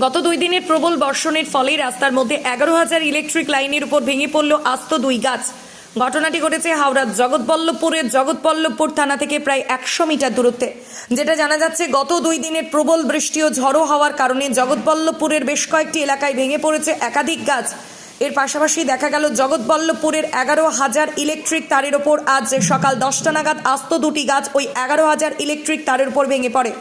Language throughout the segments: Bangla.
গত 2 দিনের প্রবল বর্ষণের ফলে রাস্তার মধ্যে 11,000 ইলেকট্রিক লাইনের উপর ভেঙে পড়ল আস্ত 2 গাছ। ঘটনাটি ঘটেছে হাওড়ার জগৎবল্লভপুরের জগৎবল্লভপুর থানা থেকে প্রায় 100 মিটার দূরত্বে। যেটা জানা যাচ্ছে, গত 2 দিনের প্রবল বৃষ্টি ও ঝড়ো হওয়ার কারণে জগৎবল্লভপুরের বেশ কয়েকটি এলাকায় ভেঙে পড়েছে একাধিক গাছ। এর পাশাপাশি দেখা গেল জগৎবল্লভপুরের 11,000 ইলেকট্রিক তারের ওপর আজ সকাল 10টা নাগাদ আস্ত 2টি গাছ ওই 11,000 ইলেকট্রিক তারের উপর ভেঙে পড়ে,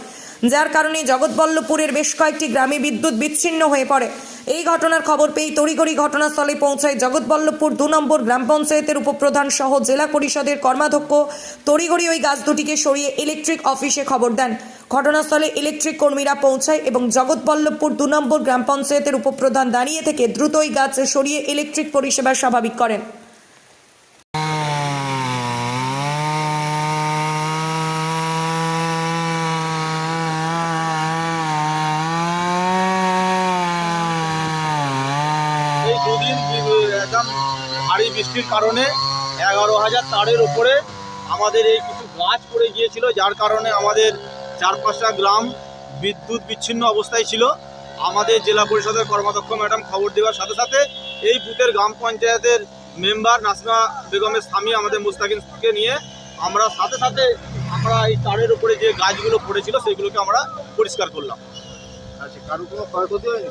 যার কারণে জগৎবল্লভপুরের বেশ কয়েকটি গ্রামে বিদ্যুৎ বিচ্ছিন্ন হয়ে পড়ে। এই ঘটনার খবর পেয়ে তড়িঘড়ি ঘটনাস্থলে পৌঁছায় জগৎবল্লভপুর 2 নম্বর গ্রাম পঞ্চায়েতের উপপ্রধান সহ জেলা পরিষদের কর্মাধ্যক্ষ। তড়িঘড়ি ওই গাছ দুটিকে সরিয়ে ইলেকট্রিক অফিসে খবর দেন। ঘটনাস্থলে ইলেকট্রিক কর্মীরা পৌঁছায় এবং জগৎবল্লভপুর 2 নম্বর গ্রাম পঞ্চায়েতের উপপ্রধান দাঁড়িয়ে থেকে দ্রুত ওই গাছ সরিয়ে ইলেকট্রিক পরিষেবা স্বাভাবিক করেন। এই দুদিন একদম ভারী বৃষ্টির কারণে 11,000 তারের উপরে আমাদের এই কিছু গাছ পড়ে গিয়েছিল, যার কারণে আমাদের 4-5টা গ্রাম বিদ্যুৎ বিচ্ছিন্ন অবস্থায় ছিল। আমাদের জেলা পরিষদের কর্মাধ্যক্ষ ম্যাডাম খবর দেওয়ার সাথে সাথে এই বুথের গ্রাম পঞ্চায়েতের মেম্বার নাসিমা বেগমের স্বামী আমাদের মুস্তাকিনকে নিয়ে আমরা সাথে সাথে এই তারের উপরে যে গাছগুলো পড়েছিল সেগুলোকে আমরা পরিষ্কার করলাম। আচ্ছা, কারো কোনো ক্ষয়ক্ষতি হয়নি?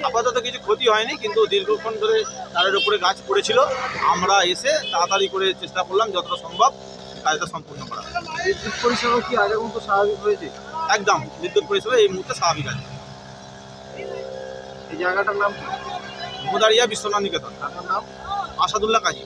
আপাতত কিছু ক্ষতি হয়নি, কিন্তু দীর্ঘক্ষণ ধরে তারের উপরে গাছ পড়েছিল। আমরা এসে তাড়াতাড়ি করে চেষ্টা করলাম যতটা সম্ভব কাজটা সম্পূর্ণ করা। বিদ্যুৎ পরিষেবা কি আগের মতো স্বাভাবিক হয়েছে? একদম, বিদ্যুৎ পরিষেবা এই মুহূর্তে স্বাভাবিক আছে। এই জায়গাটার নাম কি? মোদারিয়া বিশ্বনাথ নিকেতন। আপনার নাম? আসাদুল্লাহ কাজী।